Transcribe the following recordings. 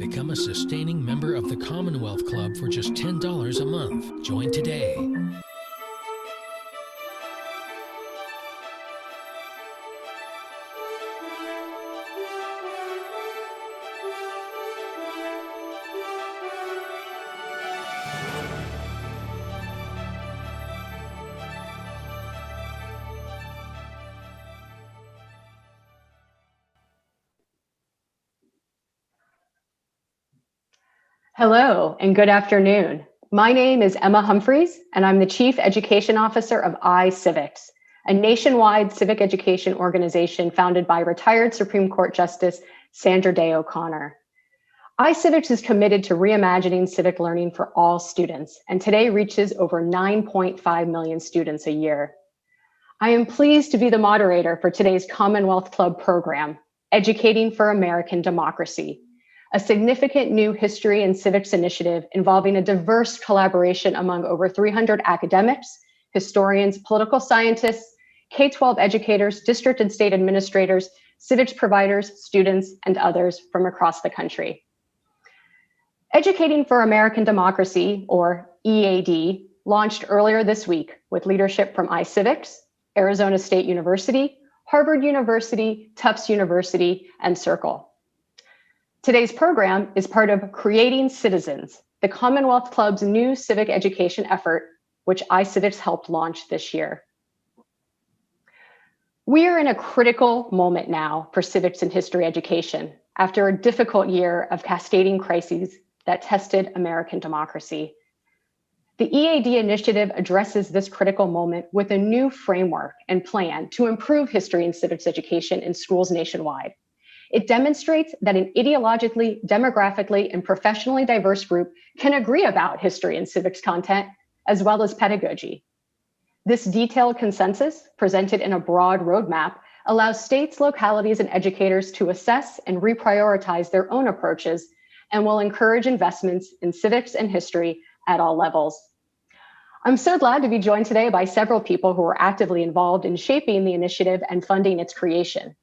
Become a sustaining member of the Commonwealth Club for just $10 a month. Join today. Hello and good afternoon. My name is Emma Humphreys, and I'm the Chief Education Officer of iCivics, a nationwide civic education organization founded by retired Supreme Court Justice Sandra Day O'Connor. iCivics is committed to reimagining civic learning for all students, and today reaches over 9.5 million students a year. I am pleased to be the moderator for today's Commonwealth Club program, Educating for American Democracy, a significant new history and civics initiative involving a diverse collaboration among over 300 academics, historians, political scientists, K-12 educators, district and state administrators, civics providers, students, and others from across the country. Educating for American Democracy, or EAD, launched earlier this week with leadership from iCivics, Arizona State University, Harvard University, Tufts University, and Circle. Today's program is part of Creating Citizens, the Commonwealth Club's new civic education effort, which iCivics helped launch this year. We are in a critical moment now for civics and history education after a difficult year of cascading crises that tested American democracy. The EAD initiative addresses this critical moment with a new framework and plan to improve history and civics education in schools nationwide. It demonstrates that an ideologically, demographically, and professionally diverse group can agree about history and civics content, as well as pedagogy. This detailed consensus, presented in a broad roadmap, allows states, localities, and educators to assess and reprioritize their own approaches and will encourage investments in civics and history at all levels. I'm so glad to be joined today by several people who are actively involved in shaping the initiative and funding its creation.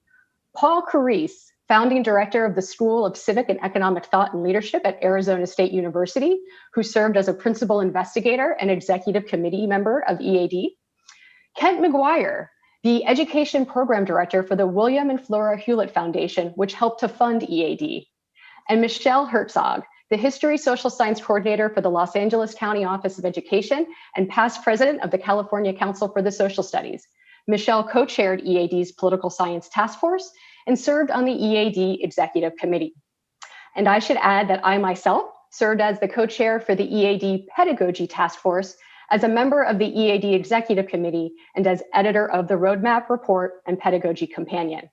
Paul Carisse, founding director of the School of Civic and Economic Thought and Leadership at Arizona State University, who served as a principal investigator and executive committee member of EAD. Kent McGuire, the education program director for the William and Flora Hewlett Foundation, which helped to fund EAD. And Michelle Herzog, the history social science coordinator for the Los Angeles County Office of Education and past president of the California Council for the Social Studies. Michelle co-chaired EAD's political science task force and served on the EAD executive committee. And I should add that I myself served as the co-chair for the EAD pedagogy task force, as a member of the EAD executive committee, and as editor of the roadmap report and pedagogy companion.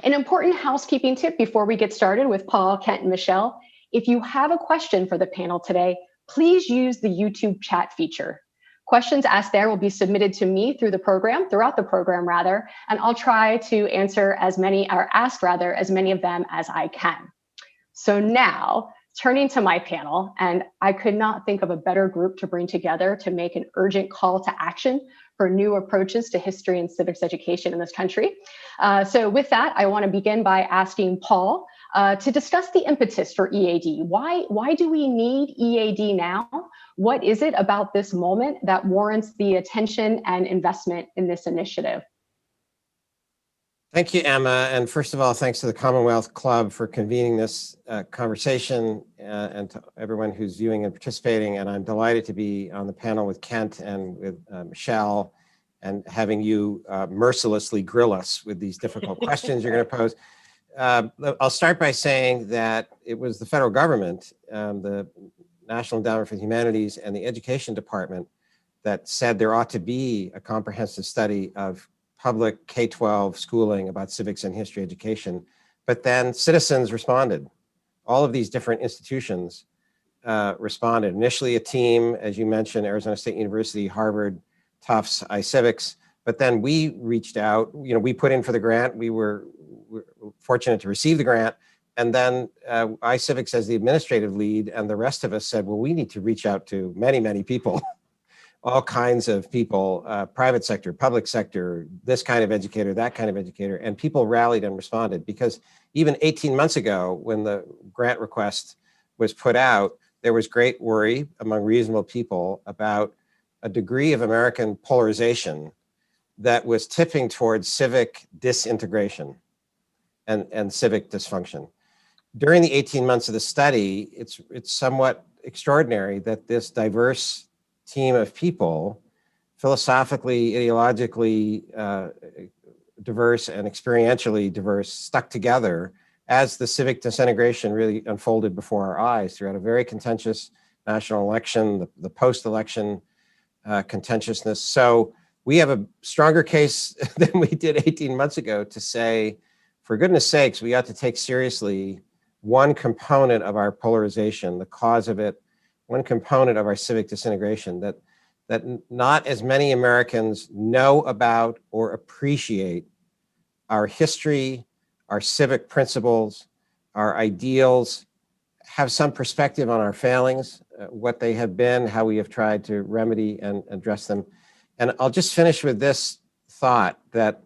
An important housekeeping tip before we get started with Paul, Kent, and Michelle: if you have a question for the panel today, please use the YouTube chat feature. Questions asked there will be submitted to me throughout the program, and I'll try to answer as many of them as I can. So now, turning to my panel, and I could not think of a better group to bring together to make an urgent call to action for new approaches to history and civics education in this country. So with that, I want to begin by asking Paul to discuss the impetus for EAD. Why do we need EAD now? What is it about this moment that warrants the attention and investment in this initiative? Thank you, Emma. And first of all, thanks to the Commonwealth Club for convening this conversation and to everyone who's viewing and participating. And I'm delighted to be on the panel with Kent and with Michelle, and having you mercilessly grill us with these difficult questions you're going to pose. I'll start by saying that it was the federal government, the National Endowment for the Humanities, and the Education Department that said there ought to be a comprehensive study of public K-12 schooling about civics and history education. But then citizens responded. All of these different institutions responded. Initially a team, as you mentioned, Arizona State University, Harvard, Tufts, iCivics, but then we reached out, we put in for the grant. We were fortunate to receive the grant. And then iCivics as the administrative lead and the rest of us said, well, we need to reach out to many, many people, all kinds of people, private sector, public sector, this kind of educator, that kind of educator. And people rallied and responded because even 18 months ago, when the grant request was put out, there was great worry among reasonable people about a degree of American polarization that was tipping towards civic disintegration and civic dysfunction. During the 18 months of the study, it's somewhat extraordinary that this diverse team of people, philosophically, ideologically diverse and experientially diverse, stuck together as the civic disintegration really unfolded before our eyes throughout a very contentious national election, the post-election contentiousness. So we have a stronger case than we did 18 months ago to say, for goodness sakes, we ought to take seriously one component of our polarization, the cause of it, one component of our civic disintegration that not as many Americans know about or appreciate our history, our civic principles, our ideals, have some perspective on our failings, what they have been, how we have tried to remedy and address them. And I'll just finish with this thought that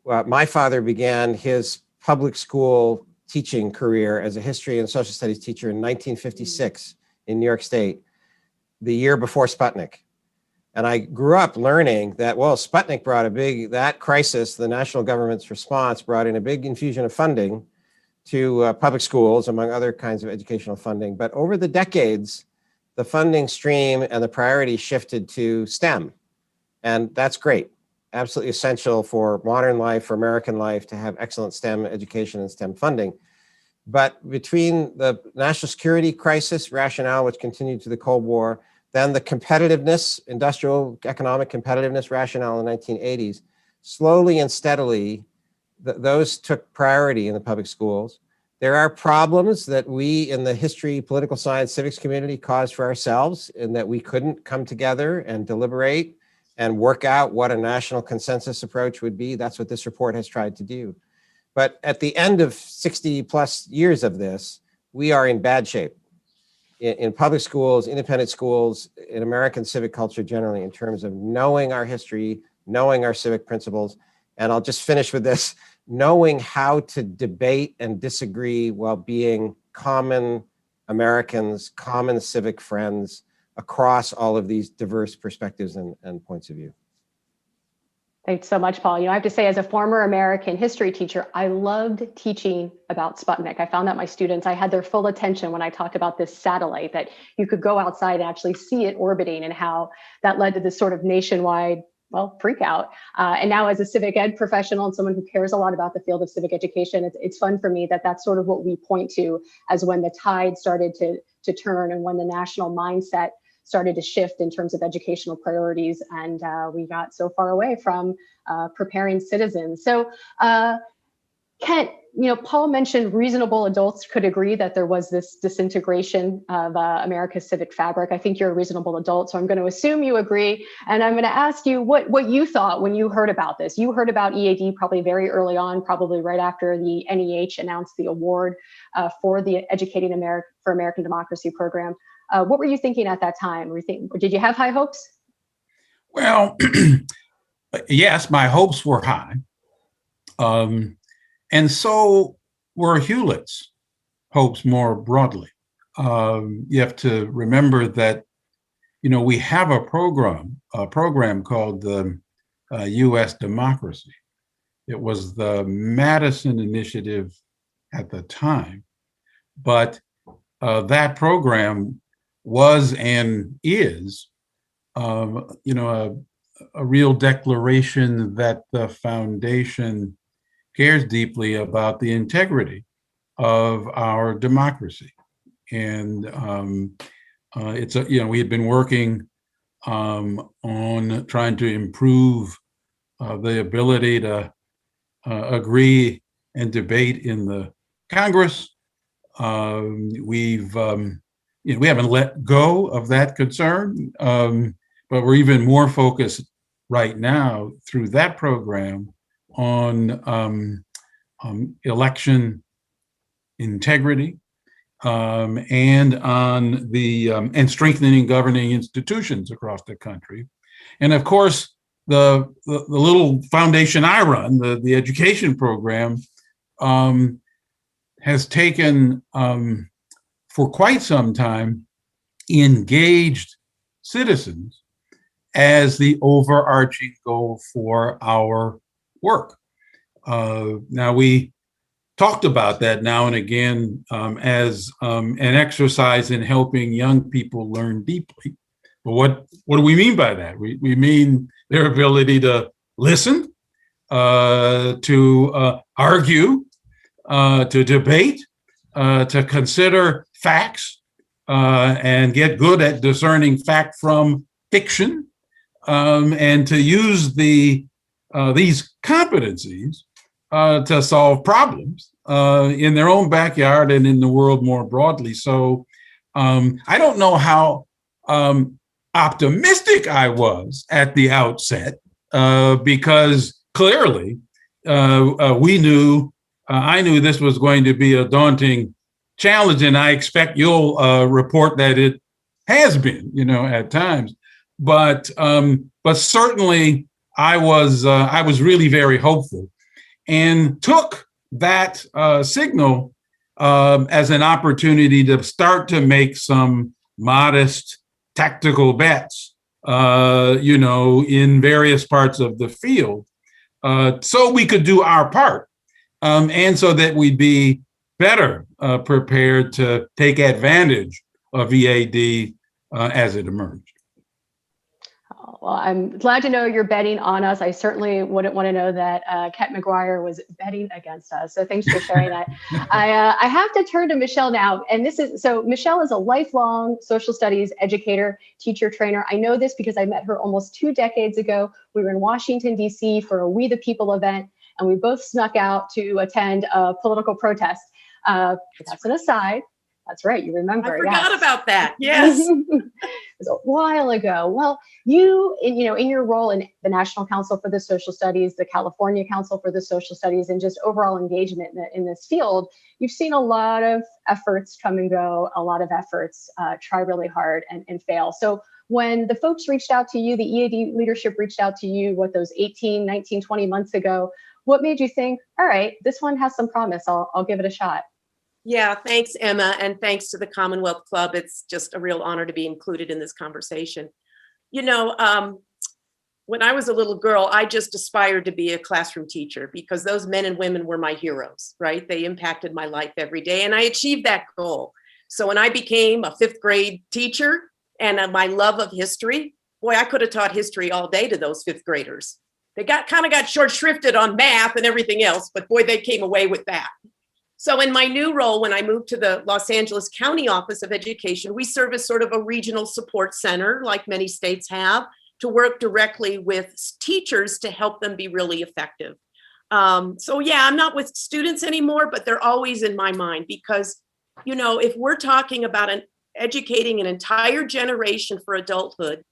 my father began his public school teaching career as a history and social studies teacher in 1956 in New York State, the year before Sputnik. And I grew up learning that, well, Sputnik brought that crisis, the national government's response brought in a big infusion of funding to public schools, among other kinds of educational funding. But over the decades, the funding stream and the priority shifted to STEM. And that's great. Absolutely essential for modern life, for American life, to have excellent STEM education and STEM funding. But between the national security crisis rationale, which continued to the Cold War, then the competitiveness, industrial economic competitiveness rationale in the 1980s, slowly and steadily, those took priority in the public schools. There are problems that we in the history, political science, civics community caused for ourselves in that we couldn't come together and deliberate and work out what a national consensus approach would be. That's what this report has tried to do. But at the end of 60 plus years of this, we are in bad shape in public schools, independent schools, in American civic culture generally, in terms of knowing our history, knowing our civic principles. And I'll just finish with this, knowing how to debate and disagree while being common Americans, common civic friends across all of these diverse perspectives and points of view. Thanks so much, Paul. I have to say, as a former American history teacher, I loved teaching about Sputnik. I found that my students, I had their full attention when I talked about this satellite, that you could go outside and actually see it orbiting, and how that led to this sort of nationwide, freak out. And now as a civic ed professional and someone who cares a lot about the field of civic education, it's fun for me that that's sort of what we point to as when the tide started to turn and when the national mindset started to shift in terms of educational priorities, and we got so far away from preparing citizens. So Kent, Paul mentioned reasonable adults could agree that there was this disintegration of America's civic fabric. I think you're a reasonable adult, so I'm going to assume you agree. And I'm going to ask you what you thought when you heard about this. You heard about EAD probably very early on, probably right after the NEH announced the award for the Educating for American Democracy program. What were you thinking at that time? Did you have high hopes? Well, yes, my hopes were high. And so were Hewlett's hopes more broadly. You have to remember that, we have a program called the U.S. Democracy. It was the Madison Initiative at the time, but that program was and is, a real declaration that the foundation cares deeply about the integrity of our democracy. And we had been working on trying to improve the ability to agree and debate in the Congress. We haven't let go of that concern, but we're even more focused right now through that program on election integrity and on and strengthening governing institutions across the country. And of course, the little foundation I run, the education program, has taken, for quite some time, engaged citizens as the overarching goal for our work. Now, we talked about that now and again as an exercise in helping young people learn deeply. But what do we mean by that? We mean their ability to listen, to argue, to debate, to consider facts, and get good at discerning fact from fiction, and to use these competencies to solve problems in their own backyard and in the world more broadly. So I don't know how optimistic I was at the outset, because clearly I knew this was going to be a daunting challenge, and I expect you'll report that it has been, at times. But certainly I was really very hopeful, and took that signal as an opportunity to start to make some modest tactical bets, in various parts of the field, so we could do our part, and so that we'd be better prepared to take advantage of EAD as it emerged. Well, I'm glad to know you're betting on us. I certainly wouldn't want to know that Kent McGuire was betting against us. So thanks for sharing that. I have to turn to Michelle now. And Michelle is a lifelong social studies educator, teacher, trainer. I know this because I met her almost 2 decades ago. We were in Washington, D.C. for a We the People event, and we both snuck out to attend a political protest. That's an aside. That's right. You remember. I forgot about that. Yes. It was a while ago. Well, you, in your role in the National Council for the Social Studies, the California Council for the Social Studies, and just overall engagement in this field, you've seen a lot of efforts come and go, a lot of efforts try really hard and fail. So when the folks reached out to you, the EAD leadership reached out to you, those 18, 19, 20 months ago, what made you think, all right, this one has some promise, I'll give it a shot? Yeah, thanks, Emma, and thanks to the Commonwealth Club. It's just a real honor to be included in this conversation. When I was a little girl, I just aspired to be a classroom teacher because those men and women were my heroes, right? They impacted my life every day, and I achieved that goal. So when I became a 5th grade teacher and my love of history, boy, I could have taught history all day to those 5th graders. They got short shrifted on math and everything else, but boy, they came away with that. So in my new role, when I moved to the Los Angeles County Office of Education, we serve as sort of a regional support center, like many states have, to work directly with teachers to help them be really effective. So yeah, I'm not with students anymore, but they're always in my mind because, if we're talking about educating an entire generation for adulthood,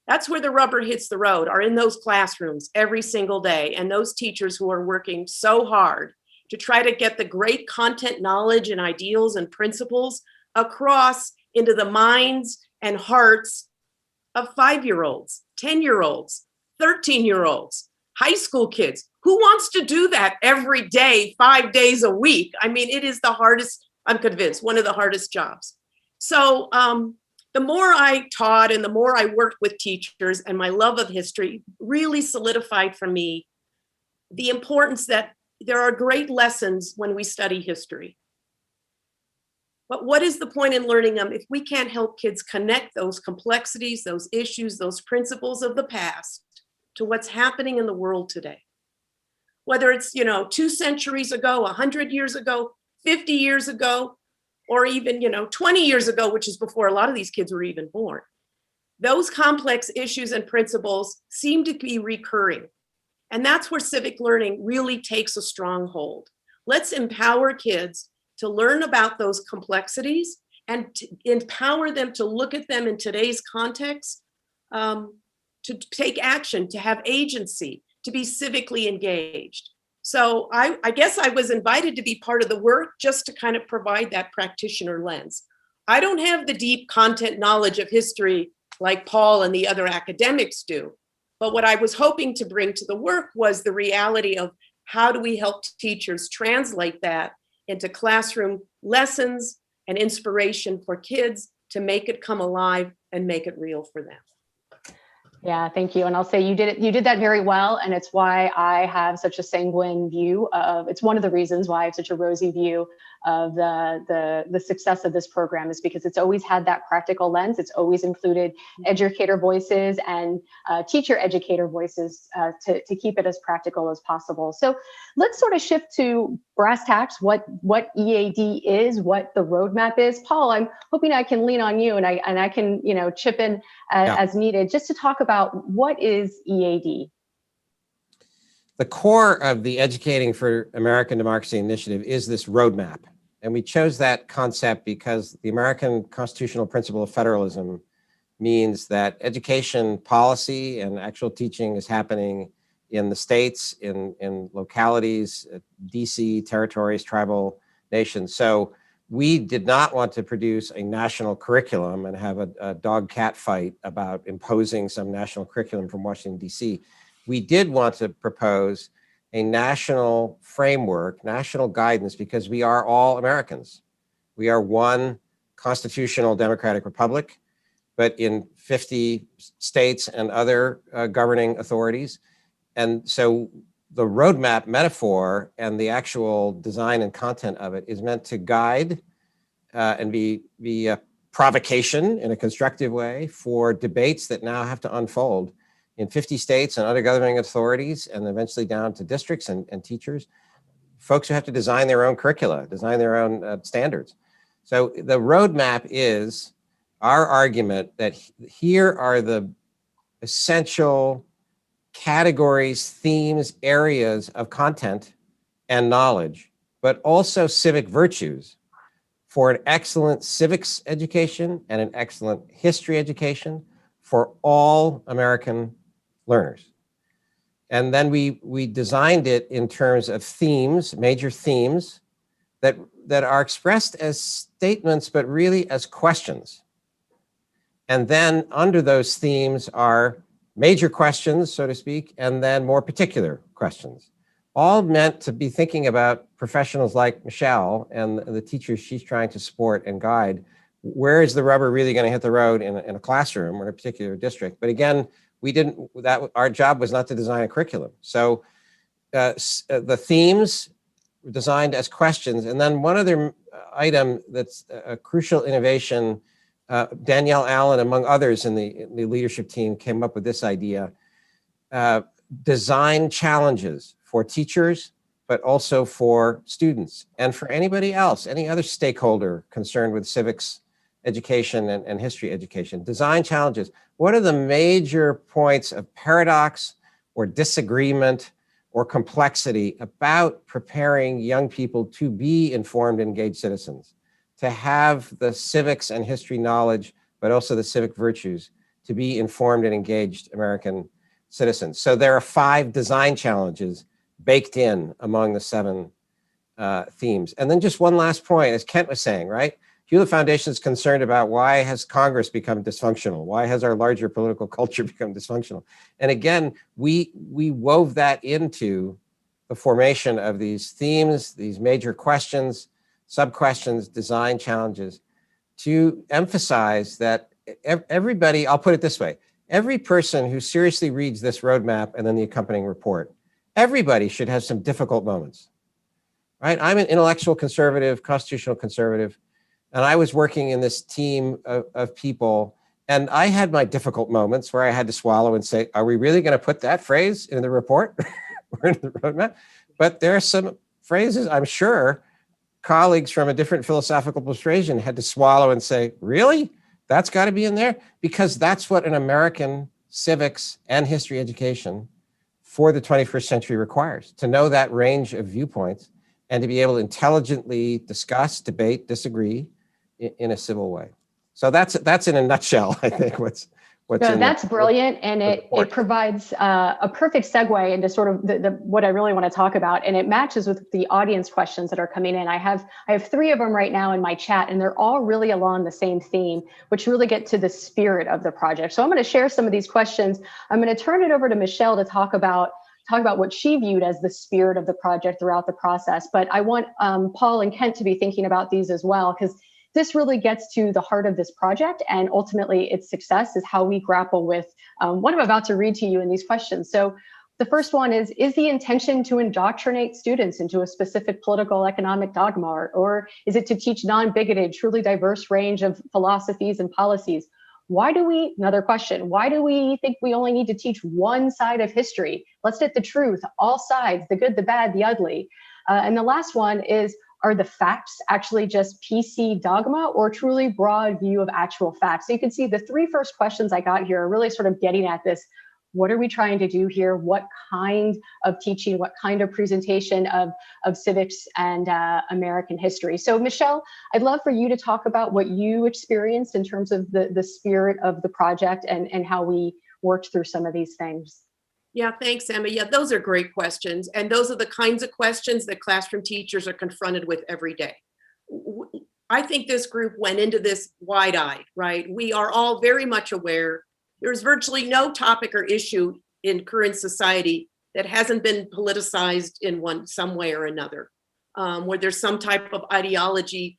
that's where the rubber hits the road, are in those classrooms every single day. And those teachers who are working so hard to try to get the great content, knowledge, and ideals and principles across into the minds and hearts of 5-year-olds, 10-year-olds, 13-year-olds, high school kids. Who wants to do that every day, 5 days a week? I mean, it is the hardest, I'm convinced, one of the hardest jobs. So the more I taught and the more I worked with teachers, and my love of history really solidified for me the importance that there are great lessons when we study history. But what is the point in learning them if we can't help kids connect those complexities, those issues, those principles of the past to what's happening in the world today? Whether it's, 2 centuries ago, 100 years ago, 50 years ago, or even, 20 years ago, which is before a lot of these kids were even born. Those complex issues and principles seem to be recurring. And that's where civic learning really takes a strong hold. Let's empower kids to learn about those complexities and to empower them to look at them in today's context, to take action, to have agency, to be civically engaged. So I guess I was invited to be part of the work just to kind of provide that practitioner lens. I don't have the deep content knowledge of history like Paul and the other academics do. But what I was hoping to bring to the work was the reality of how do we help teachers translate that into classroom lessons and inspiration for kids to make it come alive and make it real for them? Yeah, thank you. And I'll say you did that very well. And it's why I have such a sanguine view of, it's one of the reasons why I have such a rosy view of the success of this program, is because it's always had that practical lens. It's always included educator voices and teacher educator voices to keep it as practical as possible. So let's sort of shift to brass tacks, what EAD is, what the roadmap is. Paul, I'm hoping I can lean on you and I can, chip in as needed, just to talk about what is EAD. The core of the Educating for American Democracy initiative is this roadmap. And we chose that concept because the American constitutional principle of federalism means that education policy and actual teaching is happening in the states, in localities, DC, territories, tribal nations. So we did not want to produce a national curriculum and have a dog-cat fight about imposing some national curriculum from Washington, DC. We did want to propose a national framework, national guidance, because we are all Americans. We are one constitutional democratic republic, but in 50 states and other governing authorities. And so the roadmap metaphor and the actual design and content of it is meant to guide and be a provocation in a constructive way for debates that now have to unfold in 50 states and other governing authorities, and eventually down to districts and teachers, folks who have to design their own curricula, design their own standards. So the roadmap is our argument that here are the essential categories, themes, areas of content and knowledge, but also civic virtues for an excellent civics education and an excellent history education for all American learners. And then we designed it in terms of themes, major themes that are expressed as statements, but really as questions. And then under those themes are major questions, so to speak, and then more particular questions, all meant to be thinking about professionals like Michelle and the teachers she's trying to support and guide. Where is the rubber really going to hit the road in a classroom or in a particular district? But again, our job was not to design a curriculum. So the themes were designed as questions. And then one other item that's a crucial innovation, Danielle Allen, among others in the leadership team, came up with this idea, design challenges for teachers, but also for students and for anybody else, any other stakeholder concerned with civics education and history education. Design challenges. What are the major points of paradox or disagreement or complexity about preparing young people to be informed, engaged citizens, to have the civics and history knowledge, but also the civic virtues, to be informed and engaged American citizens? So there are 5 design challenges baked in among the 7 themes. And then just one last point, as Kent was saying, right? Hewlett Foundation is concerned about why has Congress become dysfunctional? Why has our larger political culture become dysfunctional? And again, we wove that into the formation of these themes, these major questions, sub-questions, design challenges, to emphasize that everybody, I'll put it this way, every person who seriously reads this roadmap and then the accompanying report, everybody should have some difficult moments, right? I'm an intellectual conservative, constitutional conservative, and I was working in this team of people, and I had my difficult moments where I had to swallow and say, are we really going to put that phrase in the report or in the roadmap? But there are some phrases I'm sure colleagues from a different philosophical persuasion had to swallow and say, really? That's got to be in there? Because that's what an American civics and history education for the 21st century requires, to know that range of viewpoints and to be able to intelligently discuss, debate, disagree in a civil way. So that's in a nutshell, I think, what's no, that's brilliant, and it provides a perfect segue into sort of what I really want to talk about, and it matches with the audience questions that are coming in. I have 3 of them right now in my chat, and they're all really along the same theme, which really get to the spirit of the project. So I'm going to share some of these questions. I'm going to turn it over to Michelle to talk about talk about what she viewed as the spirit of the project throughout the process. But I want Paul and Kent to be thinking about these as well, because this really gets to the heart of this project, and ultimately its success is how we grapple with what I'm about to read to you in these questions. So the first one is the intention to indoctrinate students into a specific political economic dogma, or is it to teach non-bigoted, truly diverse range of philosophies and policies? Another question, why do we think we only need to teach one side of history? Let's get the truth, all sides, the good, the bad, the ugly. And the last one is, are the facts actually just PC dogma or truly broad view of actual facts? So you can see the three first questions I got here are really sort of getting at this. What are we trying to do here? What kind of teaching, what kind of presentation of civics and American history? So Michelle, I'd love for you to talk about what you experienced in terms of the spirit of the project and how we worked through some of these things. Yeah, thanks, Emma. Yeah, those are great questions. And those are the kinds of questions that classroom teachers are confronted with every day. I think this group went into this wide-eyed, right? We are all very much aware there's virtually no topic or issue in current society that hasn't been politicized in some way or another, where there's some type of ideology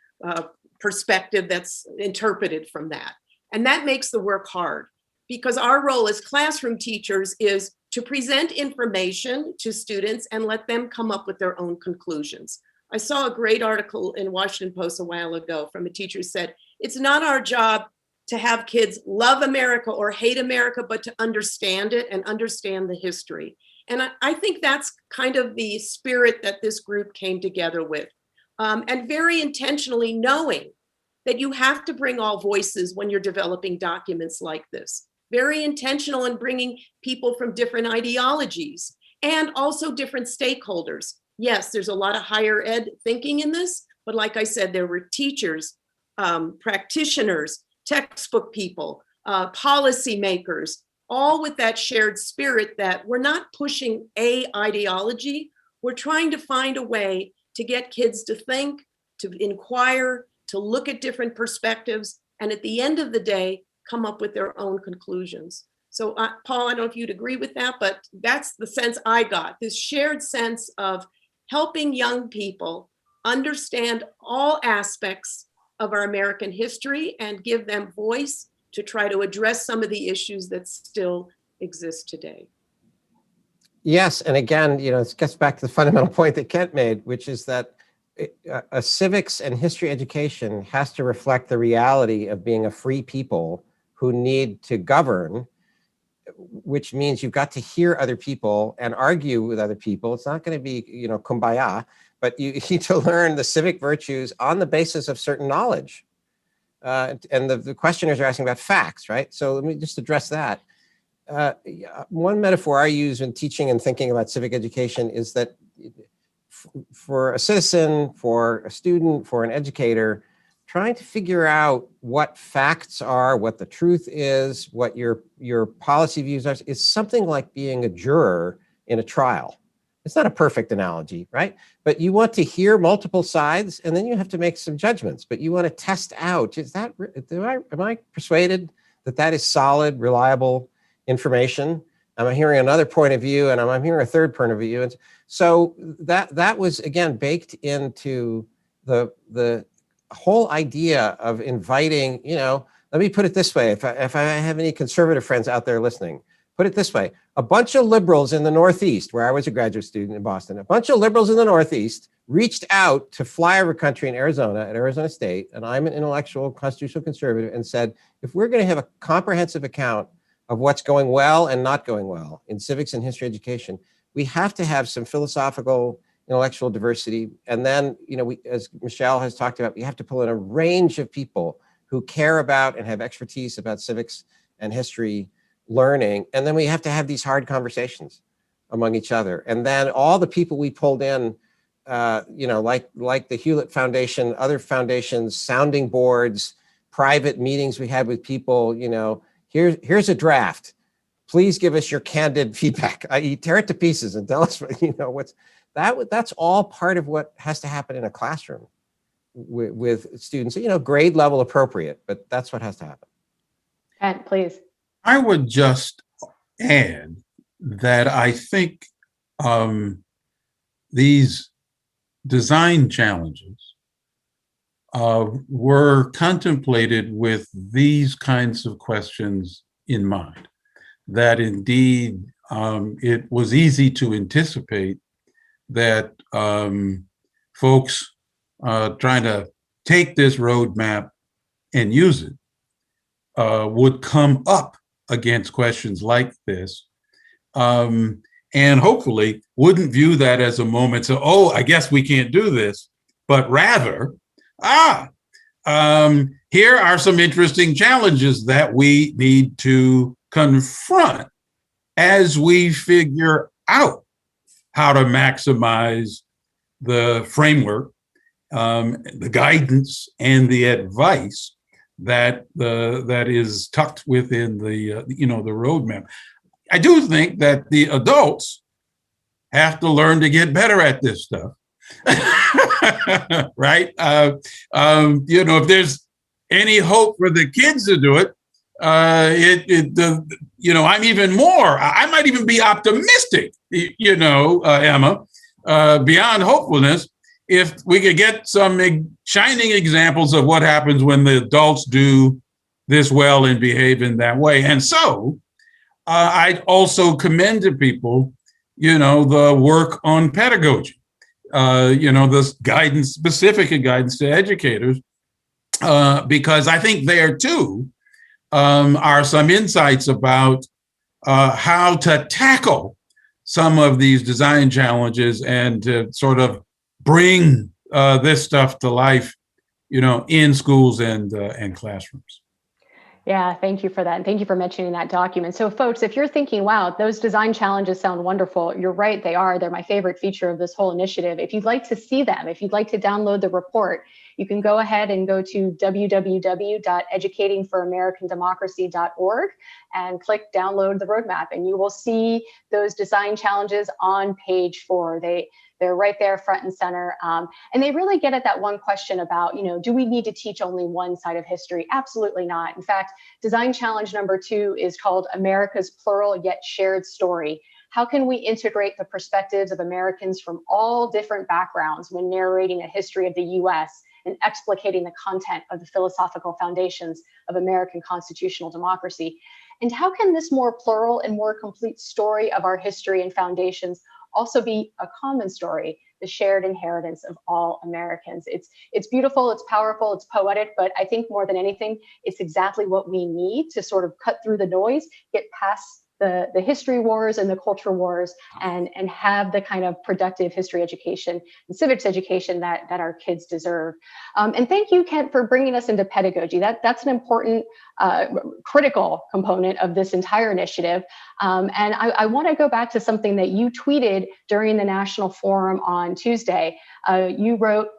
perspective that's interpreted from that. And that makes the work hard, because our role as classroom teachers is to present information to students and let them come up with their own conclusions. I saw a great article in Washington Post a while ago from a teacher who said, it's not our job to have kids love America or hate America, but to understand it and understand the history. And I think that's kind of the spirit that this group came together with. And very intentionally knowing that you have to bring all voices when you're developing documents like this. Very intentional in bringing people from different ideologies and also different stakeholders. Yes, there's a lot of higher ed thinking in this, but like I said, there were teachers, practitioners, textbook people, policymakers, all with that shared spirit that we're not pushing a ideology. We're trying to find a way to get kids to think, to inquire, to look at different perspectives, and at the end of the day, come up with their own conclusions. So Paul, I don't know if you'd agree with that, but that's the sense I got, this shared sense of helping young people understand all aspects of our American history and give them voice to try to address some of the issues that still exist today. Yes, and again, it gets back to the fundamental point that Kent made, which is that a civics and history education has to reflect the reality of being a free people who need to govern, which means you've got to hear other people and argue with other people. It's not going to be, kumbaya, but you need to learn the civic virtues on the basis of certain knowledge. And the questioners are asking about facts, right? So let me just address that. One metaphor I use when teaching and thinking about civic education is that for a citizen, for a student, for an educator, trying to figure out what facts are, what the truth is, what your policy views are, is something like being a juror in a trial. It's not a perfect analogy, right? But you want to hear multiple sides, and then you have to make some judgments. But you want to test out, am I persuaded that that is solid, reliable information? I'm hearing another point of view, and I'm hearing a third point of view. And so that was, again, baked into the whole idea of inviting, let me put it this way, if I have any conservative friends out there listening, put it this way, a bunch of liberals in the Northeast, where I was a graduate student in Boston, a bunch of liberals in the Northeast reached out to flyover country in Arizona, at Arizona State, and I'm an intellectual constitutional conservative, and said, if we're going to have a comprehensive account of what's going well and not going well in civics and history education, we have to have some philosophical, intellectual diversity. And then, as Michelle has talked about, we have to pull in a range of people who care about and have expertise about civics and history learning. And then we have to have these hard conversations among each other. And then all the people we pulled in, like the Hewlett Foundation, other foundations, sounding boards, private meetings we had with people, here's a draft. Please give us your candid feedback, i.e. tear it to pieces and tell us that's all part of what has to happen in a classroom with students, grade level appropriate, but that's what has to happen. And please. I would just add that I think these design challenges were contemplated with these kinds of questions in mind, that indeed it was easy to anticipate that folks trying to take this roadmap and use it would come up against questions like this, and hopefully wouldn't view that as a moment to, oh, I guess we can't do this, but rather, here are some interesting challenges that we need to confront as we figure out how to maximize the framework, the guidance, and the advice that is tucked within the the roadmap. I do think that the adults have to learn to get better at this stuff. Right? If there's any hope for the kids to do it, I'm even more, I might even be optimistic, Emma, beyond hopefulness, if we could get some shining examples of what happens when the adults do this well and behave in that way. And so I'd also commend to people, the work on pedagogy. This guidance, specific guidance to educators, because I think there too are some insights about how to tackle some of these design challenges and to sort of bring this stuff to life, in schools and classrooms. Yeah, thank you for that. And thank you for mentioning that document. So folks, if you're thinking, wow, those design challenges sound wonderful, you're right, they are. They're my favorite feature of this whole initiative. If you'd like to see them, if you'd like to download the report, you can go ahead and go to www.educatingforamericandemocracy.org and click download the roadmap, and you will see those design challenges on page 4. They're right there front and center. And they really get at that one question about, do we need to teach only one side of history? Absolutely not. In fact, design challenge number 2 is called America's Plural Yet Shared Story. How can we integrate the perspectives of Americans from all different backgrounds when narrating a history of the US and explicating the content of the philosophical foundations of American constitutional democracy? And how can this more plural and more complete story of our history and foundations also be a common story, the shared inheritance of all Americans? It's beautiful, it's powerful, it's poetic, but I think more than anything, it's exactly what we need to sort of cut through the noise, get past the history wars and the culture wars, and have the kind of productive history education and civics education that our kids deserve. And thank you, Kent, for bringing us into pedagogy. That's an important, critical component of this entire initiative. And I want to go back to something that you tweeted during the National Forum on Tuesday. You wrote,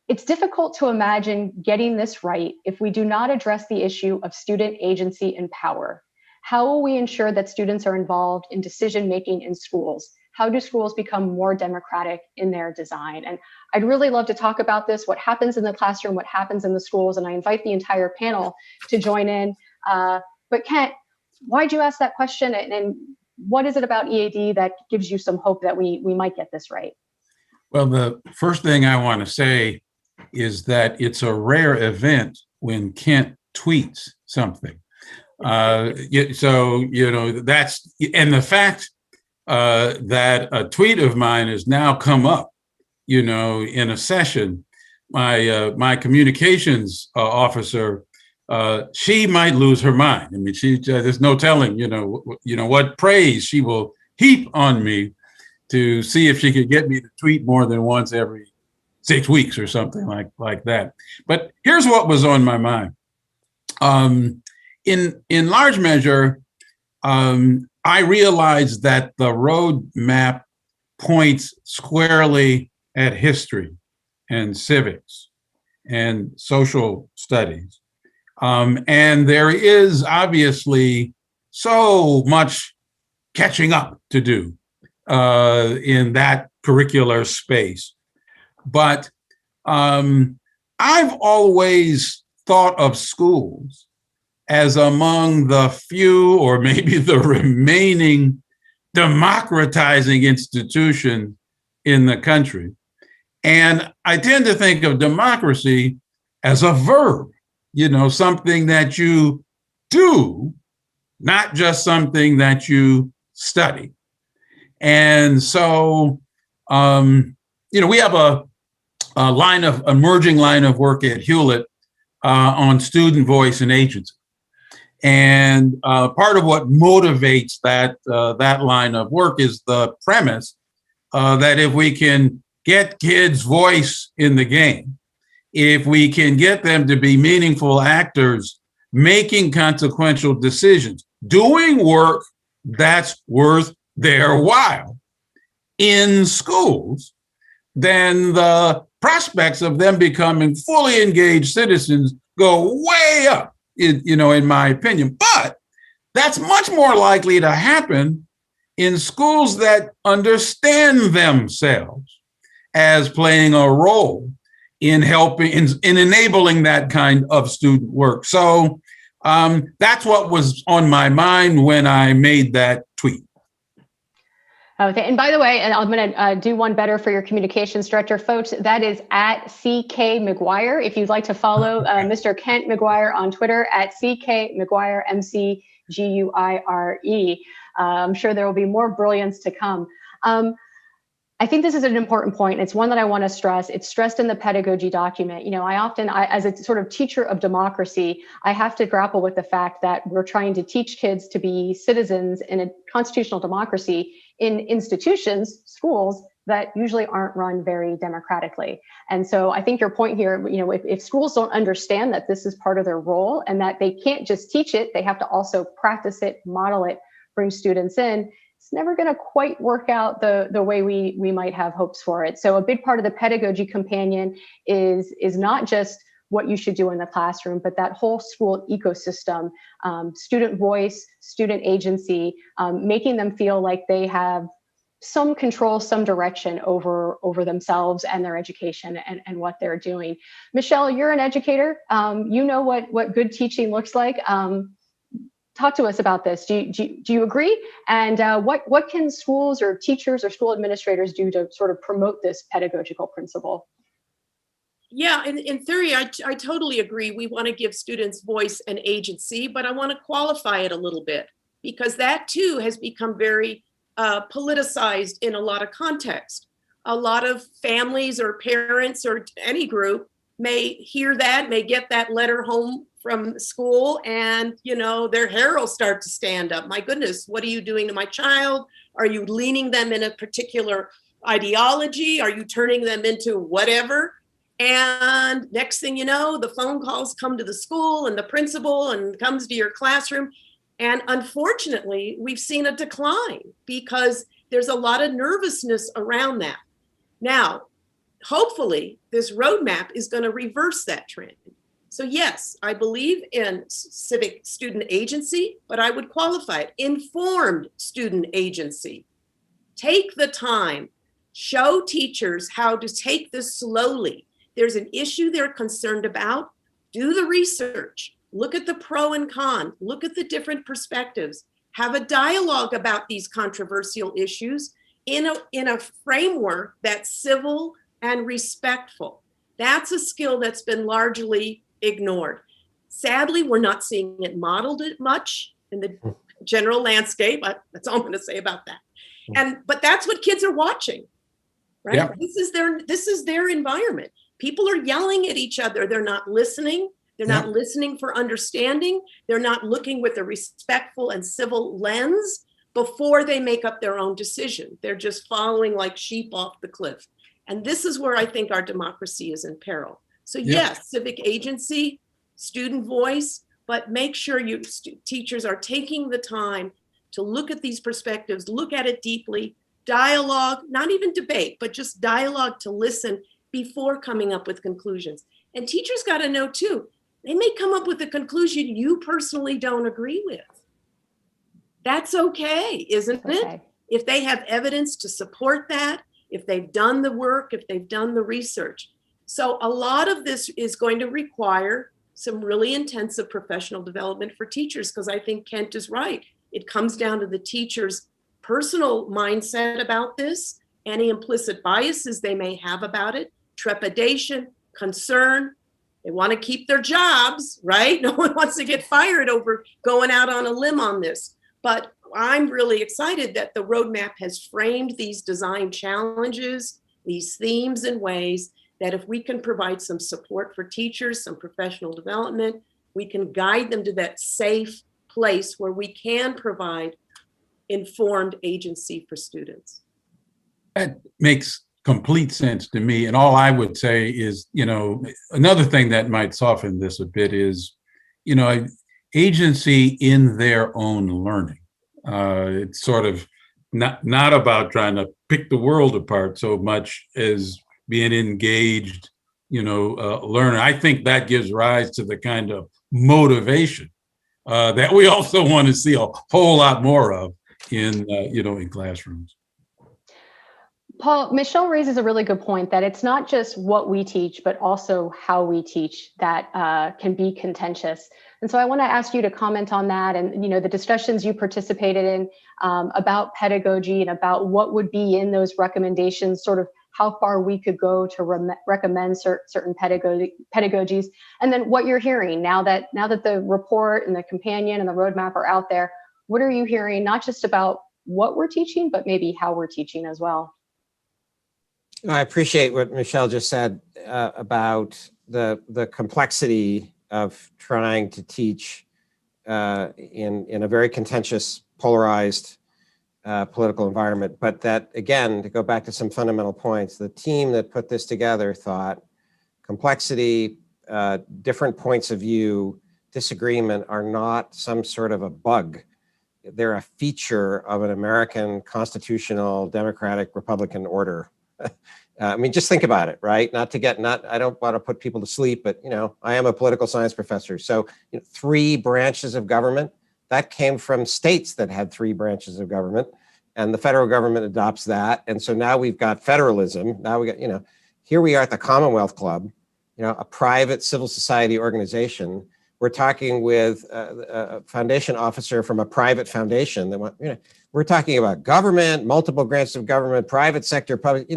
"It's difficult to imagine getting this right if we do not address the issue of student agency and power. How will we ensure that students are involved in decision-making in schools? How do schools become more democratic in their design?" And I'd really love to talk about this, what happens in the classroom, what happens in the schools, and I invite the entire panel to join in. But Kent, why'd you ask that question? And what is it about EAD that gives you some hope that we might get this right? Well, the first thing I want to say is that it's a rare event when Kent tweets something. That's, and the fact that a tweet of mine has now come up, in a session, my communications officer, she might lose her mind. I mean, there's no telling, what praise she will heap on me to see if she could get me to tweet more than once every 6 weeks or something like that. But here's what was on my mind. In large measure, I realized that the roadmap points squarely at history and civics and social studies. And there is obviously so much catching up to do in that curricular space. But I've always thought of schools as among the few or maybe the remaining democratizing institution in the country. And I tend to think of democracy as a verb, something that you do, not just something that you study. And so, we have a emerging line of work at Hewlett on student voice and agency. And part of what motivates that line of work is the premise that if we can get kids' voice in the game, if we can get them to be meaningful actors, making consequential decisions, doing work that's worth their while in schools, then the prospects of them becoming fully engaged citizens go way up, in my opinion. But that's much more likely to happen in schools that understand themselves as playing a role in helping, in enabling that kind of student work. So that's what was on my mind when I made that tweet. Okay, and by the way, and I'm going to do one better for your communications director, folks. That is at CK McGuire. If you'd like to follow Mr. Kent McGuire on Twitter at CK McGuire, MCGUIRE. I'm sure there will be more brilliance to come. I think this is an important point. It's one that I want to stress. It's stressed in the pedagogy document. I as a sort of teacher of democracy, I have to grapple with the fact that we're trying to teach kids to be citizens in a constitutional democracy in institutions, schools, that usually aren't run very democratically. And so I think your point here, if schools don't understand that this is part of their role and that they can't just teach it, they have to also practice it, model it, bring students in, it's never going to quite work out the way we might have hopes for it. So a big part of the pedagogy companion is not just what you should do in the classroom, but that whole school ecosystem, student voice, student agency, making them feel like they have some control, some direction over themselves and their education and what they're doing. Michelle, you're an educator. You know what good teaching looks like. Talk to us about this. Do you agree? And what can schools or teachers or school administrators do to sort of promote this pedagogical principle? Yeah, in theory, I totally agree. We want to give students voice and agency, but I want to qualify it a little bit because that too has become very politicized in a lot of context. A lot of families or parents or any group may hear that, may get that letter home from school and, their hair will start to stand up. My goodness, what are you doing to my child? Are you leaning them in a particular ideology? Are you turning them into whatever? And next thing you know, the phone calls come to the school and the principal and comes to your classroom. And unfortunately, we've seen a decline because there's a lot of nervousness around that. Now, hopefully, this roadmap is going to reverse that trend. So yes, I believe in civic student agency, but I would qualify it informed student agency. Take the time, show teachers how to take this slowly. There's an issue they're concerned about. Do the research, look at the pro and con, look at the different perspectives, have a dialogue about these controversial issues in a framework that's civil and respectful. That's a skill that's been largely ignored. Sadly, we're not seeing it modeled much in the general landscape. That's all I'm going to say about that. But that's what kids are watching, right? Yeah. This is their environment. People are yelling at each other. They're not listening. They're not listening for understanding. They're not looking with a respectful and civil lens before they make up their own decision. They're just following like sheep off the cliff. And this is where I think our democracy is in peril. So yes, civic agency, student voice, but make sure teachers are taking the time to look at these perspectives, look at it deeply, dialogue, not even debate, but just dialogue to listen before coming up with conclusions. And teachers got to know too, they may come up with a conclusion you personally don't agree with. That's okay, isn't it? If they have evidence to support that, if they've done the work, if they've done the research. So a lot of this is going to require some really intensive professional development for teachers, because I think Kent is right. It comes down to the teacher's personal mindset about this, any implicit biases they may have about it, trepidation, concern. They want to keep their jobs, right? No one wants to get fired over going out on a limb on this. But I'm really excited that the roadmap has framed these design challenges, these themes in ways that if we can provide some support for teachers, some professional development, we can guide them to that safe place where we can provide informed agency for students. That makes complete sense to me. And all I would say is, another thing that might soften this a bit is, agency in their own learning. It's sort of not about trying to pick the world apart so much as being engaged, learner. I think that gives rise to the kind of motivation that we also want to see a whole lot more of in classrooms. Paul, Michelle raises a really good point that it's not just what we teach, but also how we teach that can be contentious. And so I want to ask you to comment on that and, the discussions you participated in about pedagogy and about what would be in those recommendations, sort of how far we could go to recommend certain pedagogies, and then what you're hearing now that the report and the companion and the roadmap are out there. What are you hearing, not just about what we're teaching, but maybe how we're teaching as well? I appreciate what Michelle just said about the complexity of trying to teach in a very contentious, polarized political environment. But that, again, to go back to some fundamental points, the team that put this together thought complexity, different points of view, disagreement are not some sort of a bug. They're a feature of an American constitutional, democratic, Republican order. Just think about it, right? I don't want to put people to sleep, but, I am a political science professor. So 3 branches of government, that came from states that had 3 branches of government, and the federal government adopts that. And so now we've got federalism. Now we got, here we are at the Commonwealth Club, a private civil society organization. We're talking with a foundation officer from a private foundation that went, we're talking about government, multiple branches of government, private sector, public,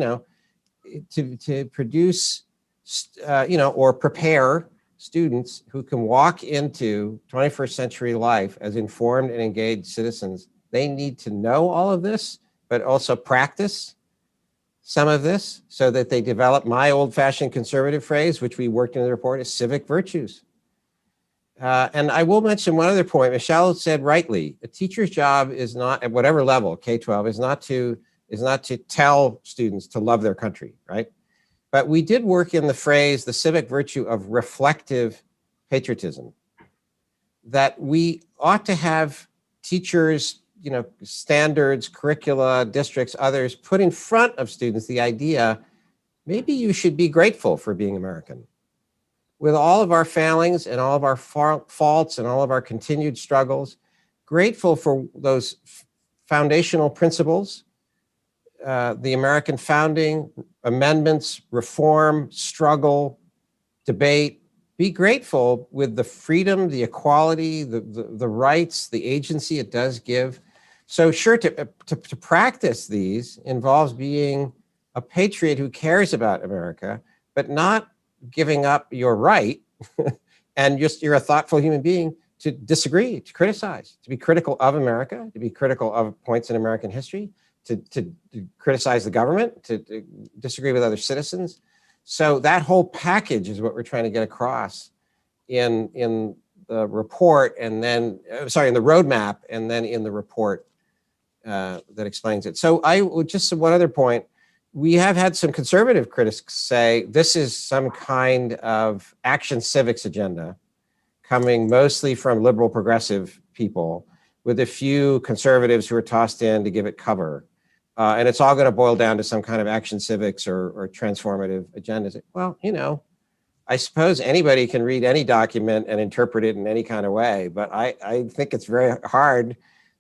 to produce, or prepare students who can walk into 21st century life as informed and engaged citizens. They need to know all of this, but also practice some of this so that they develop my old-fashioned conservative phrase, which we worked in the report, is civic virtues. And I will mention one other point. Michelle said rightly, a teacher's job is not, at whatever level, K-12, is not to tell students to love their country, right? But we did work in the phrase, the civic virtue of reflective patriotism, that we ought to have teachers, standards, curricula, districts, others, put in front of students the idea, maybe you should be grateful for being American. With all of our failings and all of our faults and all of our continued struggles, grateful for those foundational principles, the American founding, amendments, reform, struggle, debate. Be grateful with the freedom, the equality, the rights, the agency it does give. So sure, to practice these involves being a patriot who cares about America, but not giving up your right and just you're a thoughtful human being to disagree, to criticize, to be critical of America, to be critical of points in American history, to criticize the government, to disagree with other citizens. So that whole package is what we're trying to get across in the report and then, in the roadmap and then in the report that explains it. So I would just, one other point, we have had some conservative critics say this is some kind of action civics agenda coming mostly from liberal progressive people with a few conservatives who are tossed in to give it cover. And it's all going to boil down to some kind of action civics or transformative agendas. Well, I suppose anybody can read any document and interpret it in any kind of way, but I think it's very hard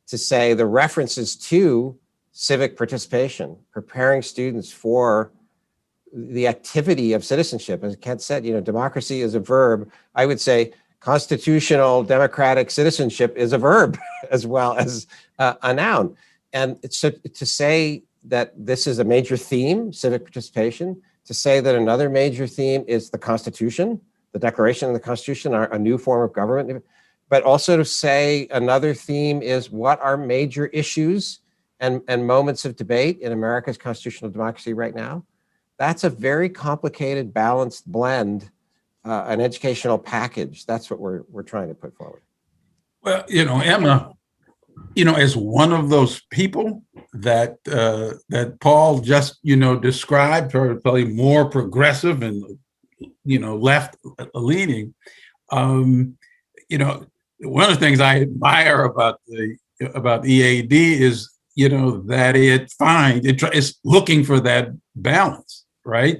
to say the references to civic participation, preparing students for the activity of citizenship. As Kent said, democracy is a verb. I would say constitutional democratic citizenship is a verb as well as a noun. And so to say that this is a major theme, civic participation, to say that another major theme is the Constitution, the Declaration of the Constitution, a new form of government, but also to say another theme is what are major issues and moments of debate in America's constitutional democracy right now. That's a very complicated, balanced blend, an educational package. That's what we're trying to put forward. Well, Emma, as one of those people that that Paul just described, probably more progressive and left leaning. One of the things I admire about EAD is that it's looking for that balance, right?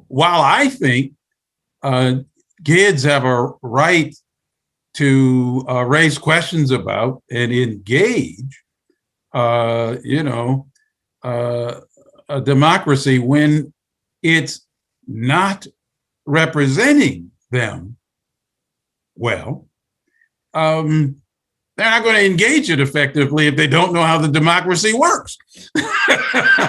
While I think kids have a right to raise questions about and engage, a democracy when it's not representing them well, they're not going to engage it effectively if they don't know how the democracy works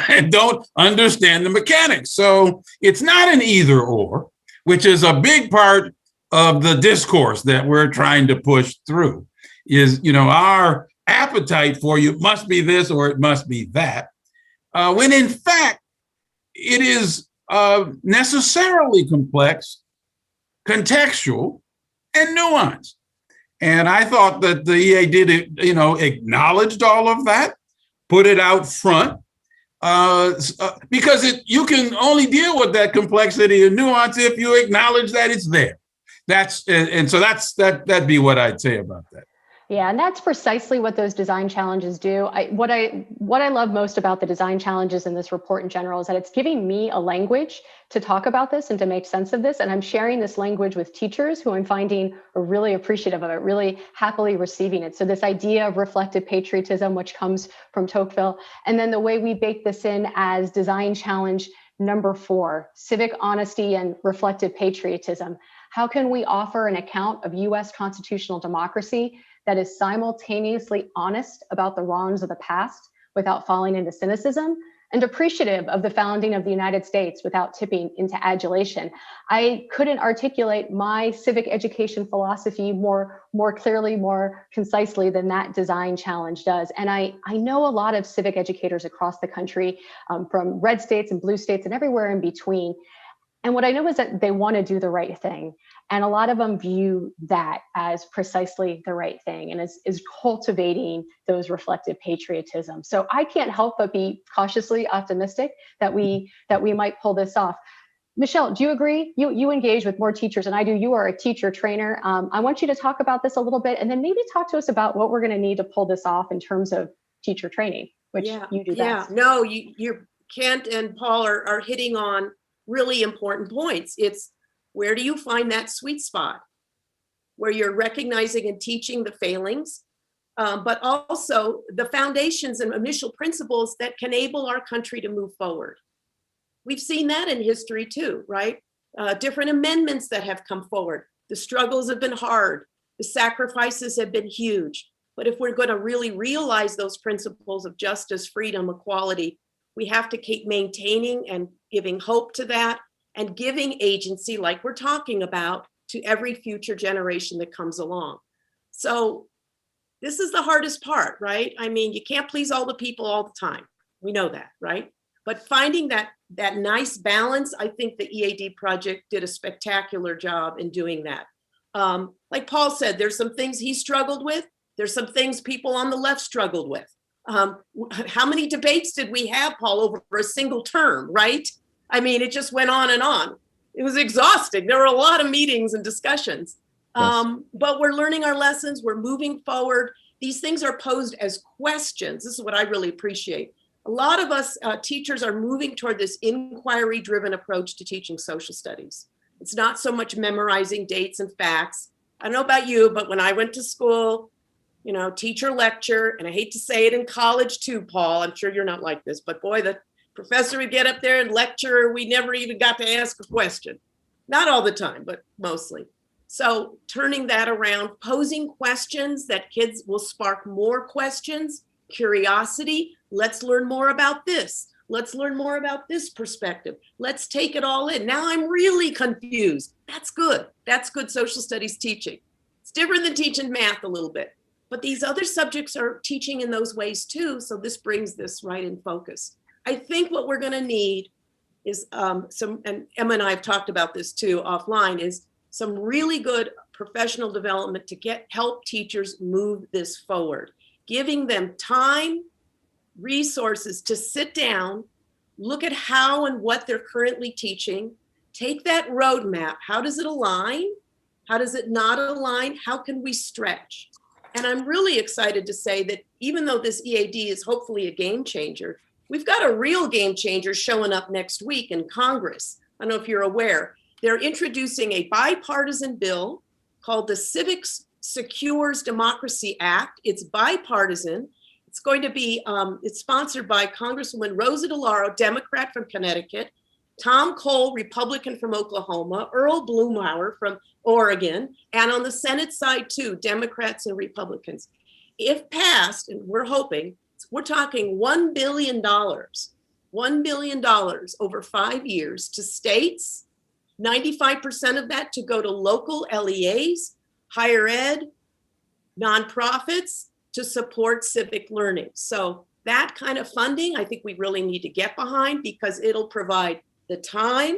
and don't understand the mechanics. So it's not an either or, which is a big part of the discourse that we're trying to push through, is, our appetite for you must be this or it must be that, when in fact it is necessarily complex, contextual, and nuanced. And I thought that the EA did it, acknowledged all of that, put it out front, because you can only deal with that complexity and nuance if you acknowledge that it's there. That'd be what I'd say about that. Yeah, and that's precisely what those design challenges do. What I love most about the design challenges in this report in general is that it's giving me a language to talk about this and to make sense of this. And I'm sharing this language with teachers who I'm finding are really appreciative of it, really happily receiving it. So this idea of reflective patriotism, which comes from Tocqueville, and then the way we bake this in as design challenge number 4, civic honesty and reflective patriotism. How can we offer an account of U.S. constitutional democracy that is simultaneously honest about the wrongs of the past without falling into cynicism, and appreciative of the founding of the United States without tipping into adulation? I couldn't articulate my civic education philosophy more clearly, more concisely than that design challenge does. And I know a lot of civic educators across the country, from red states and blue states and everywhere in between. And what I know is that they want to do the right thing. And a lot of them view that as precisely the right thing and is cultivating those reflective patriotism. So I can't help but be cautiously optimistic that we might pull this off. Michelle, do you agree? You engage with more teachers than I do. You are a teacher trainer. I want you to talk about this a little bit and then maybe talk to us about what we're going to need to pull this off in terms of teacher training, which you do best. No, you're Kent and Paul are hitting on really important points. It's where do you find that sweet spot where you're recognizing and teaching the failings, but also the foundations and initial principles that can enable our country to move forward. We've seen that in history too, right? Different amendments that have come forward. The struggles have been hard. The sacrifices have been huge. But if we're going to really realize those principles of justice, freedom, equality, we have to keep maintaining and giving hope to that and giving agency, like we're talking about, to every future generation that comes along. So this is the hardest part, right? I mean, you can't please all the people all the time. We know that, right? But finding that nice balance, I think the EAD project did a spectacular job in doing that. Like Paul said, there's some things he struggled with. There's some things people on the left struggled with. How many debates did we have, Paul, over a single term, right? I mean, it just went on and on. It was exhausting. There were a lot of meetings and discussions, yes. But we're learning our lessons. We're moving forward. These things are posed as questions. This is what I really appreciate. A lot of us teachers are moving toward this inquiry-driven approach to teaching social studies. It's not so much memorizing dates and facts. I don't know about you, but when I went to school, teacher lecture, and I hate to say it in college too, Paul, I'm sure you're not like this, but boy, the professor would get up there and lecture. We never even got to ask a question. Not all the time, but mostly. So turning that around, posing questions that kids will spark more questions, curiosity. Let's learn more about this. Let's learn more about this perspective. Let's take it all in. Now I'm really confused. That's good. That's good social studies teaching. It's different than teaching math a little bit, but these other subjects are teaching in those ways too. So this brings this right in focus. I think what we're going to need is and Emma and I have talked about this too offline, is some really good professional development to help teachers move this forward, giving them time, resources to sit down, look at how and what they're currently teaching, take that roadmap. How does it align? How does it not align? How can we stretch? And I'm really excited to say that even though this EAD is hopefully a game changer, we've got a real game changer showing up next week in Congress. I don't know if you're aware. They're introducing a bipartisan bill called the Civics Secures Democracy Act. It's bipartisan. It's going to be, it's sponsored by Congresswoman Rosa DeLauro, Democrat from Connecticut, Tom Cole, Republican from Oklahoma, Earl Blumenauer from Oregon, and on the Senate side too, Democrats and Republicans. If passed, and we're hoping, we're talking $1 billion over 5 years to states, 95% of that to go to local LEAs, higher ed, nonprofits, to support civic learning. So that kind of funding, I think we really need to get behind, because it'll provide the time,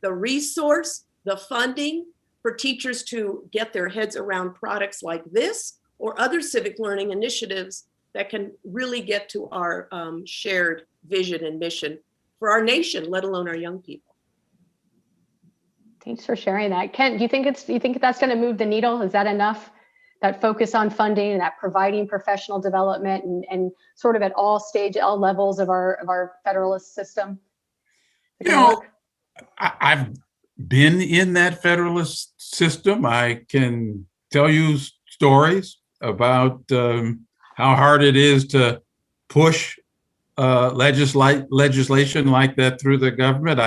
the resource, the funding for teachers to get their heads around products like this or other civic learning initiatives that can really get to our shared vision and mission for our nation, let alone our young people. Thanks for sharing that. Kent, do you think that's going to move the needle? Is that enough? That focus on funding and that providing professional development and sort of at all levels of our federalist system? I've been in that federalist system. I can tell you stories about how hard it is to push legislation like that through the government.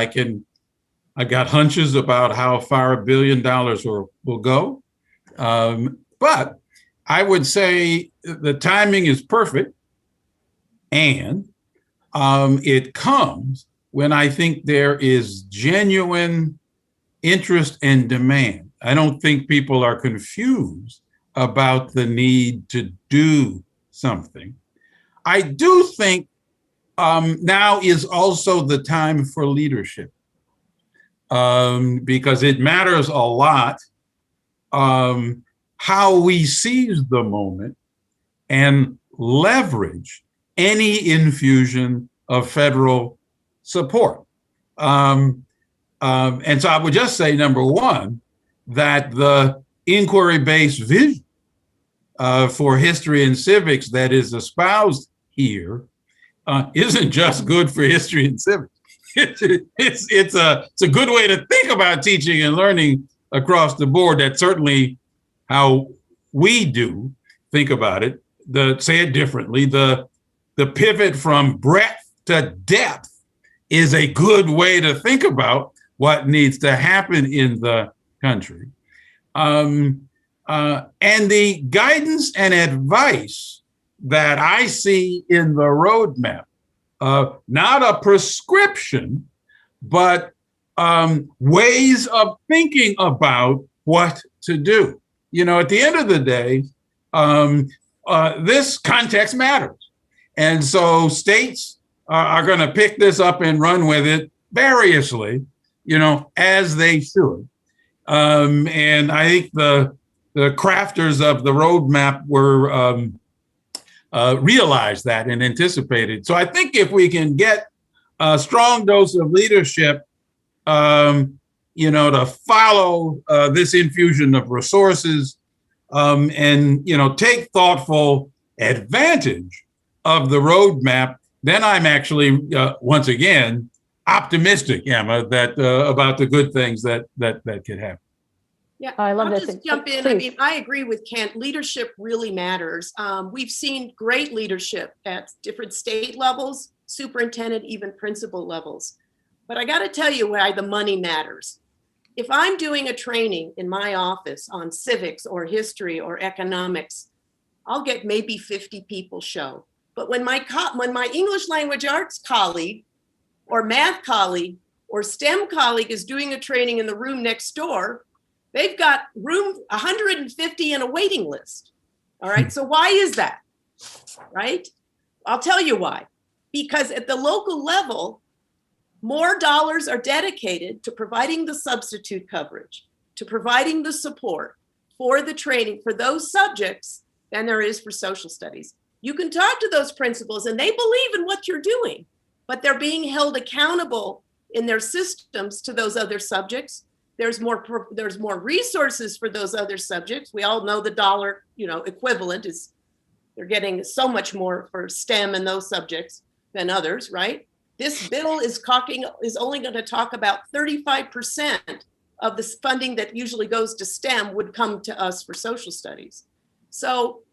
I got hunches about how far $1 billion will go. But I would say the timing is perfect, and it comes when I think there is genuine interest and demand. I don't think people are confused about the need to do something. I do think now is also the time for leadership, because it matters a lot how we seize the moment and leverage any infusion of federal support. And so I would just say, number one, that the inquiry-based vision for history and civics that is espoused here isn't just good for history and civics. It's a good way to think about teaching and learning across the board. That's certainly how we do think about it. Say it differently, the pivot from breadth to depth is a good way to think about what needs to happen in the country. And the guidance and advice that I see in the roadmap, not a prescription, but ways of thinking about what to do. At the end of the day, this context matters. And so states are going to pick this up and run with it variously, as they should. And I think the crafters of the roadmap were realized that and anticipated. So I think if we can get a strong dose of leadership, to follow this infusion of resources and, take thoughtful advantage of the roadmap, then I'm actually, once again, optimistic, Emma, that about the good things that could happen. Yeah, I love I'll this. just jump in. Please. I mean, I agree with Kent. Leadership really matters. We've seen great leadership at different state levels, superintendent, even principal levels. But I got to tell you why the money matters. if I'm doing a training in my office on civics or history or economics, I'll get maybe 50 people show. But when my English language arts colleague or math colleague or STEM colleague is doing a training in the room next door, they've got room 150 and a waiting list. All right. So why is that? Right? I'll tell you why. Because at the local level, more dollars are dedicated to providing the substitute coverage, to providing the support for the training for those subjects than there is for social studies. You can talk to those principals and they believe in what you're doing, but they're being held accountable in their systems to those other subjects. There's more resources for those other subjects. We all know the dollar, equivalent is, they're getting so much more for STEM and those subjects than others, right? This bill is only going to talk about 35% of the funding that usually goes to STEM would come to us for social studies. So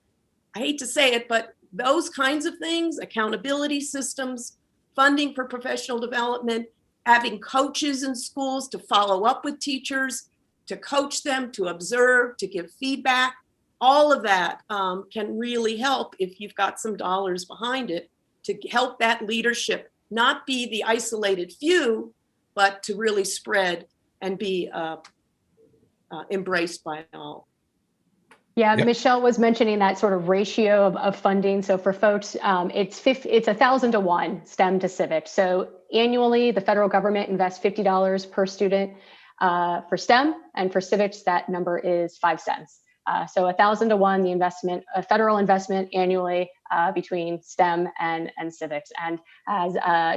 I hate to say it, but those kinds of things, accountability systems, funding for professional development, having coaches in schools to follow up with teachers, to coach them, to observe, to give feedback, all of that can really help if you've got some dollars behind it to help that leadership not be the isolated few, but to really spread and be embraced by all. Yeah, Yep. Michelle was mentioning that sort of ratio of funding. So for folks, it's 1,000 to 1 STEM to civics. So annually, the federal government invests $50 per student for STEM, and for civics, that number is 5 cents. So 1,000 to 1, the investment, a federal investment annually between STEM and civics. And as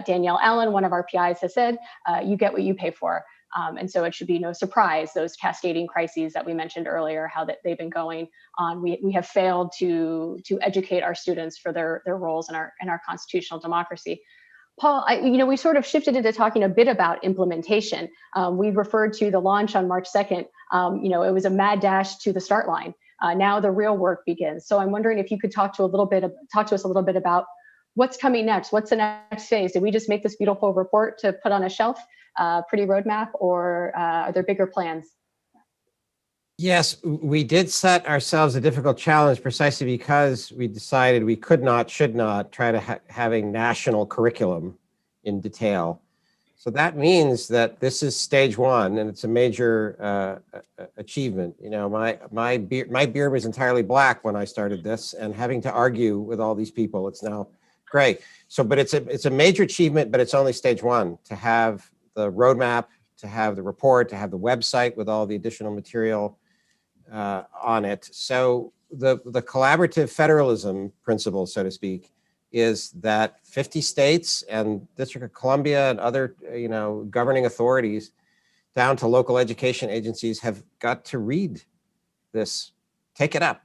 Danielle Allen, one of our PIs, has said, you get what you pay for. And so it should be no surprise, those cascading crises that we mentioned earlier, how that they've been going on. We have failed to educate our students for their roles in our constitutional democracy. Paul, we sort of shifted into talking a bit about implementation. We referred to the launch on March 2nd. It was a mad dash to the start line. Now the real work begins. So I'm wondering if you could talk to us a little bit about what's coming next. What's the next phase? Did we just make this beautiful report to put on a shelf, pretty roadmap, or are there bigger plans? Yes, we did set ourselves a difficult challenge precisely because we decided we should not try to having national curriculum in detail. So that means that this is stage one, and it's a major achievement. My beard was entirely black when I started this, and having to argue with all these people, it's now gray. So, but it's a major achievement, but it's only stage one to have the roadmap, to have the report, to have the website with all the additional material on it. So the collaborative federalism principle, so to speak, is that 50 states and District of Columbia and other governing authorities down to local education agencies have got to read this, take it up,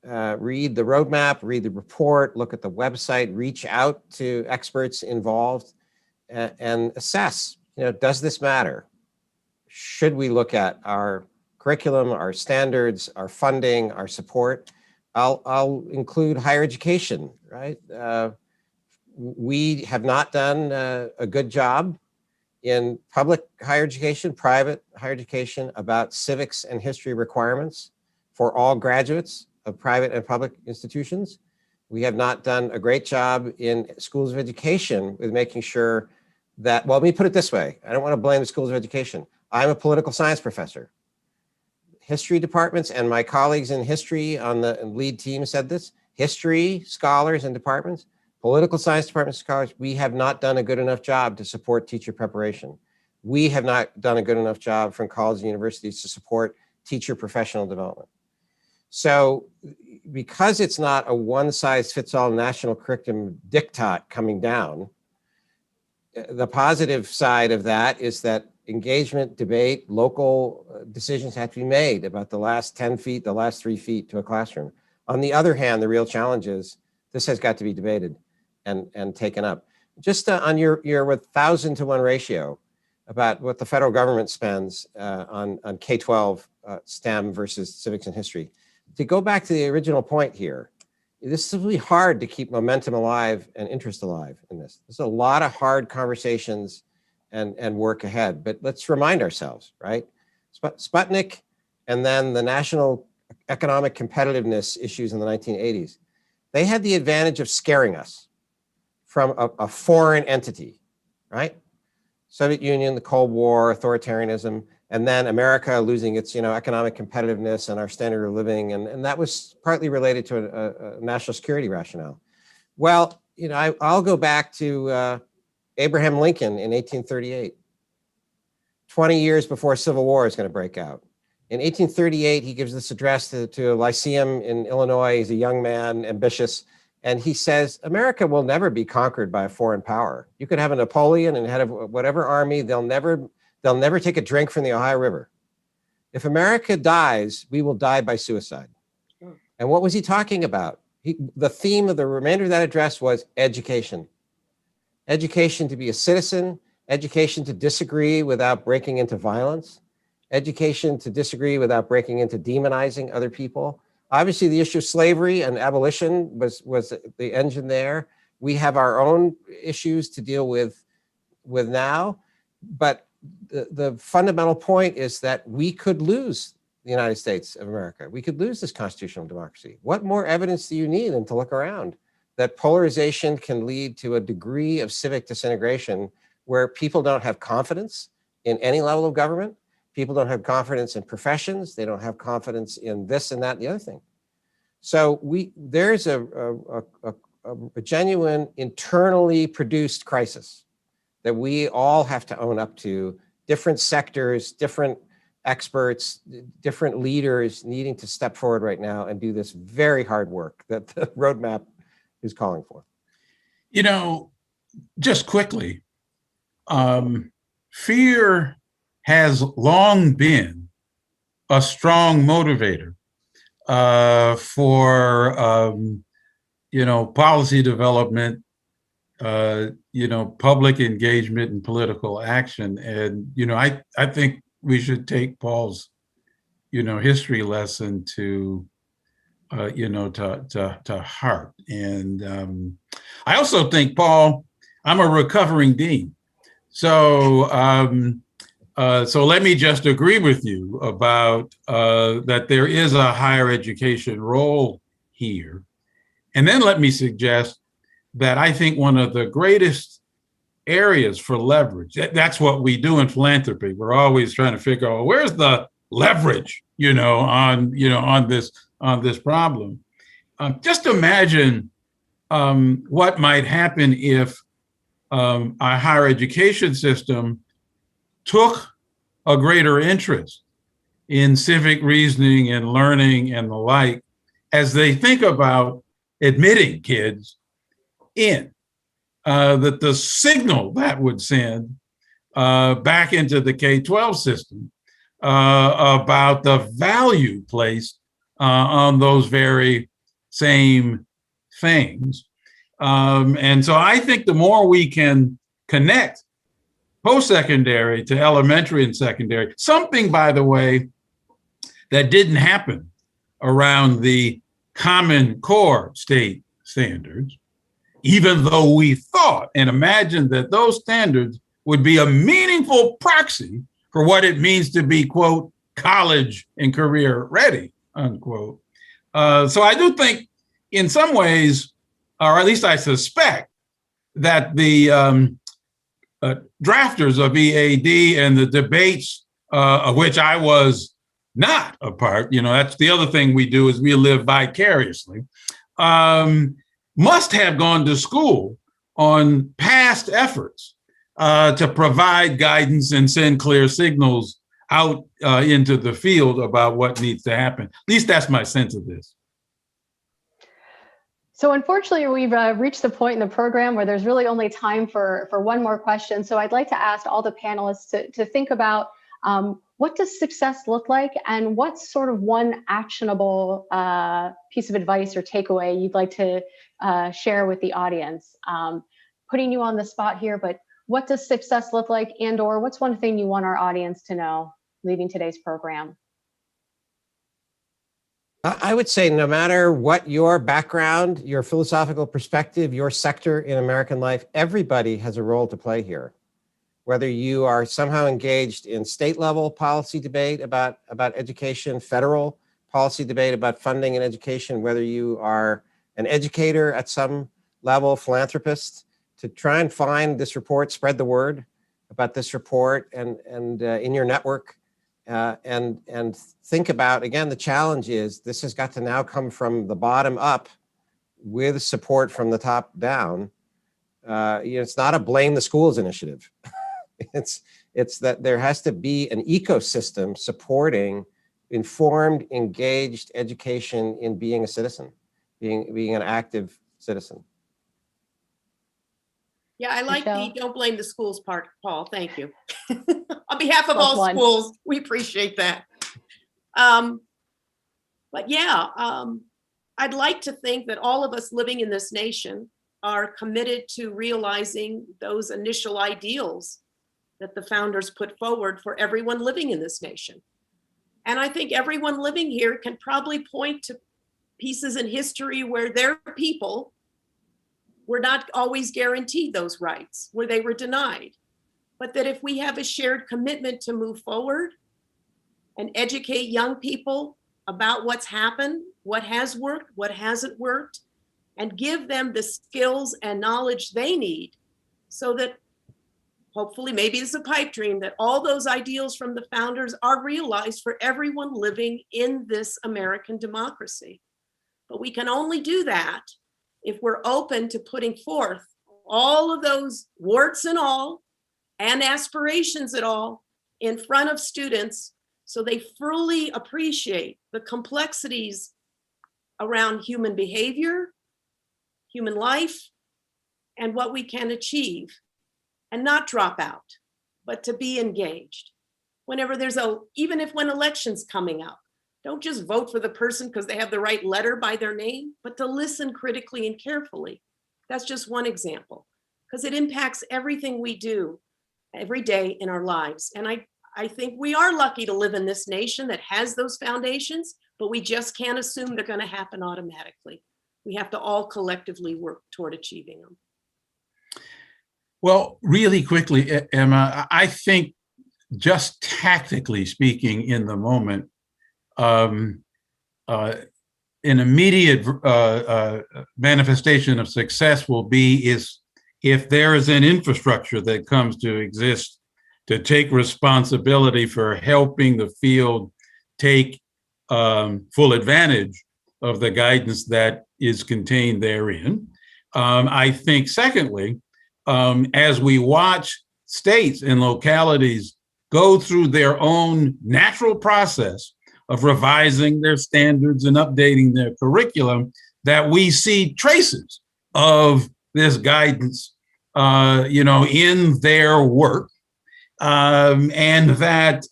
read the roadmap, read the report, look at the website, reach out to experts involved and assess, does this matter? Should we look at our curriculum, our standards, our funding, our support? I'll include higher education, right? We have not done a good job in public higher education, private higher education, about civics and history requirements for all graduates of private and public institutions. We have not done a great job in schools of education with making sure that, well, let me put it this way. I don't want to blame the schools of education. I'm a political science professor. History departments, and my colleagues in history on the lead team said this, history scholars and departments, political science department scholars, we have not done a good enough job to support teacher preparation. We have not done a good enough job from colleges and universities to support teacher professional development. So because it's not a one-size-fits-all national curriculum diktat coming down, the positive side of that is that engagement, debate, local decisions have to be made about the last 10 feet, the last 3 feet to a classroom. On the other hand, the real challenge is this has got to be debated and taken up. Just on your 1,000 to 1 ratio about what the federal government spends on K-12 STEM versus civics and history. To go back to the original point here, this is really hard to keep momentum alive and interest alive in this. There's a lot of hard conversations and work ahead, but let's remind ourselves, right? Sputnik, and then the national economic competitiveness issues in the 1980s. They had the advantage of scaring us from a foreign entity, right? Soviet Union, the Cold War, authoritarianism, and then America losing its, economic competitiveness and our standard of living, and that was partly related to a national security rationale. Well, I'll go back to Abraham Lincoln in 1838, 20 years before Civil War is going to break out. In 1838, he gives this address to a lyceum in Illinois. He's a young man, ambitious, and he says, America will never be conquered by a foreign power. You could have a Napoleon and head of whatever army, they'll never take a drink from the Ohio River. If America dies, we will die by suicide. And what was he talking about? The theme of the remainder of that address was education. Education to be a citizen, education to disagree without breaking into violence, education to disagree without breaking into demonizing other people. Obviously, the issue of slavery and abolition was the engine there. We have our own issues to deal with now, but the fundamental point is that we could lose the United States of America. We could lose this constitutional democracy. What more evidence do you need than to look around that polarization can lead to a degree of civic disintegration where people don't have confidence in any level of government? People don't have confidence in professions. They don't have confidence in this and that and the other thing. So there's a genuine internally produced crisis that we all have to own up to. Different sectors, different experts, different leaders needing to step forward right now and do this very hard work that the roadmap is calling for. Just quickly, fear has long been a strong motivator for policy development, public engagement and political action. And I think we should take Paul's history lesson to heart. And I also think, Paul, I'm a recovering dean, so let me just agree with you about that there is a higher education role here. And then let me suggest that I think one of the greatest areas for leverage, that's what we do in philanthropy. We're always trying to figure out where's the leverage, on this problem. Just imagine what might happen if our higher education system took a greater interest in civic reasoning and learning and the like as they think about admitting kids in, that the signal that would send back into the K-12 system about the value placed on those very same things. And so I think the more we can connect post-secondary to elementary and secondary, something, by the way, that didn't happen around the Common Core state standards, even though we thought and imagined that those standards would be a meaningful proxy for what it means to be, quote, college and career ready, unquote. So I do think in some ways, or at least I suspect, that the drafters of EAD and the debates of which I was not a part, that's the other thing we do is we live vicariously, must have gone to school on past efforts to provide guidance and send clear signals out into the field about what needs to happen. At least that's my sense of this. So unfortunately, we've reached the point in the program where there's really only time for one more question. So I'd like to ask all the panelists to think about what does success look like, and what's sort of one actionable piece of advice or takeaway you'd like to share with the audience? Putting you on the spot here, but what does success look like, and or what's one thing you want our audience to know leaving today's program? I would say no matter what your background, your philosophical perspective, your sector in American life, everybody has a role to play here. whether you are somehow engaged in state level policy debate about education, federal policy debate about funding and education, whether you are an educator at some level, philanthropist, to try and find this report, spread the word about this report and in your network, and think about, again, the challenge is this has got to now come from the bottom up with support from the top down. It's not a blame the schools initiative. It's that there has to be an ecosystem supporting informed, engaged education in being a citizen, being an active citizen. Yeah, I like Michelle? the don't blame the schools part, Paul. Thank you. On behalf of all Plus one. schools, we appreciate that. But yeah, I'd like to think that all of us living in this nation are committed to realizing those initial ideals that the founders put forward for everyone living in this nation. And I think everyone living here can probably point to pieces in history where their people were not always guaranteed those rights, where they were denied. But that if we have a shared commitment to move forward and educate young people about what's happened, what has worked, what hasn't worked, and give them the skills and knowledge they need so that hopefully, maybe it's a pipe dream, that all those ideals from the founders are realized for everyone living in this American democracy. But we can only do that if we're open to putting forth all of those warts and all and aspirations at all in front of students so they fully appreciate the complexities around human behavior, human life, and what we can achieve. And not drop out, but to be engaged. Whenever even if when elections coming up, don't just vote for the person because they have the right letter by their name, but to listen critically and carefully. That's just one example, because it impacts everything we do every day in our lives. And I think we are lucky to live in this nation that has those foundations, but we just can't assume they're going to happen automatically. We have to all collectively work toward achieving them. Well, really quickly, Emma, I think just tactically speaking in the moment, an immediate manifestation of success will be if there is an infrastructure that comes to exist to take responsibility for helping the field take full advantage of the guidance that is contained therein. I think, secondly, as we watch states and localities go through their own natural process of revising their standards and updating their curriculum, that we see traces of this guidance, in their work, and that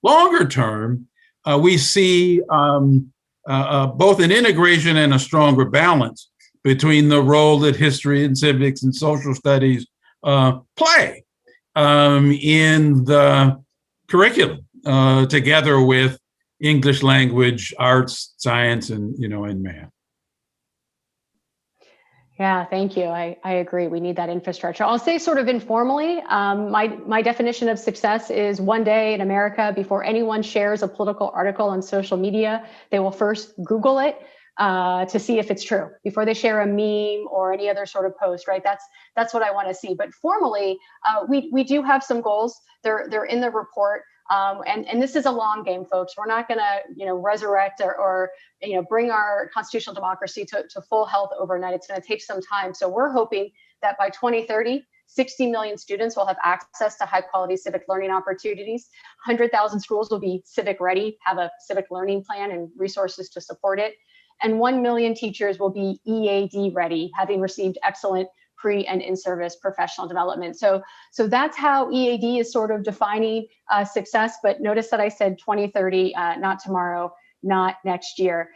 longer term, we see both an integration and a stronger balance between the role that history and civics and social studies play in the curriculum, together with English language, arts, science, and math. Yeah, thank you. I agree. We need that infrastructure. I'll say sort of informally, my definition of success is one day in America, before anyone shares a political article on social media, they will first Google it to see if it's true before they share a meme or any other sort of post, right? That's what I want to see. But formally, we do have some goals. They're in the report. And this is a long game, folks. We're not going to, resurrect or bring our constitutional democracy to full health overnight. It's going to take some time. So we're hoping that by 2030, 60 million students will have access to high quality civic learning opportunities. 100,000 schools will be civic ready, have a civic learning plan and resources to support it. And 1 million teachers will be EAD ready, having received excellent pre and in-service professional development. So that's how EAD is sort of defining success. But notice that I said 2030, not tomorrow, not next year.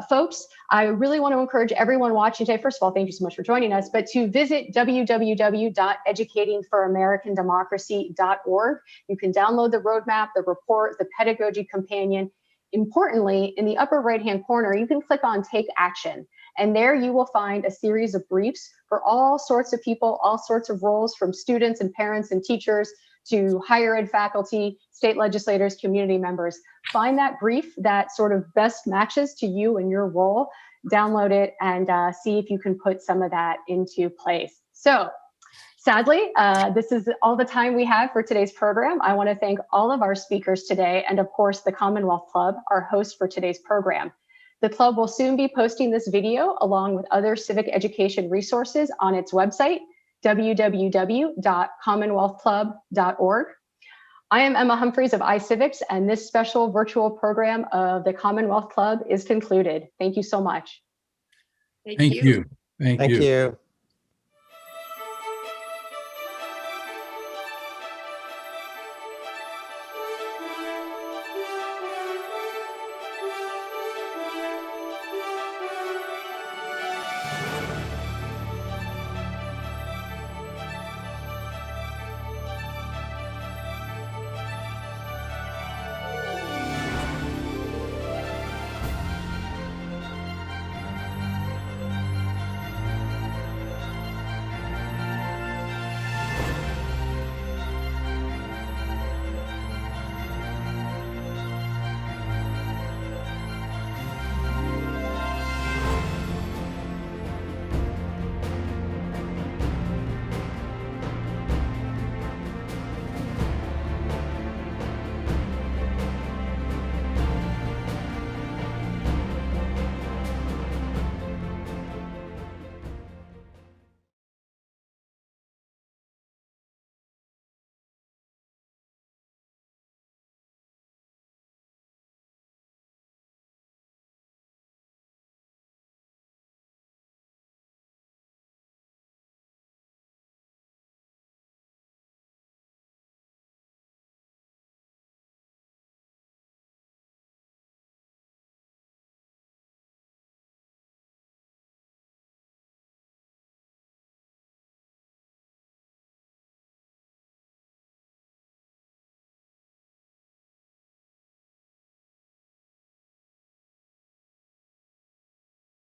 Folks, I really want to encourage everyone watching today. First of all, thank you so much for joining us, but to visit www.educatingforamericandemocracy.org. You can download the roadmap, the report, the pedagogy companion. Importantly, in the upper right-hand corner, you can click on Take Action. And there you will find a series of briefs for all sorts of people, all sorts of roles, from students and parents and teachers to higher ed faculty, state legislators, community members. Find that brief that sort of best matches to you and your role, download it, and see if you can put some of that into place. So sadly, this is all the time we have for today's program. I want to thank all of our speakers today, and of course, the Commonwealth Club, our host for today's program. The club will soon be posting this video along with other civic education resources on its website, www.commonwealthclub.org. I am Emma Humphreys of iCivics, and this special virtual program of the Commonwealth Club is concluded. Thank you so much. Thank you. Thank Thank you. you.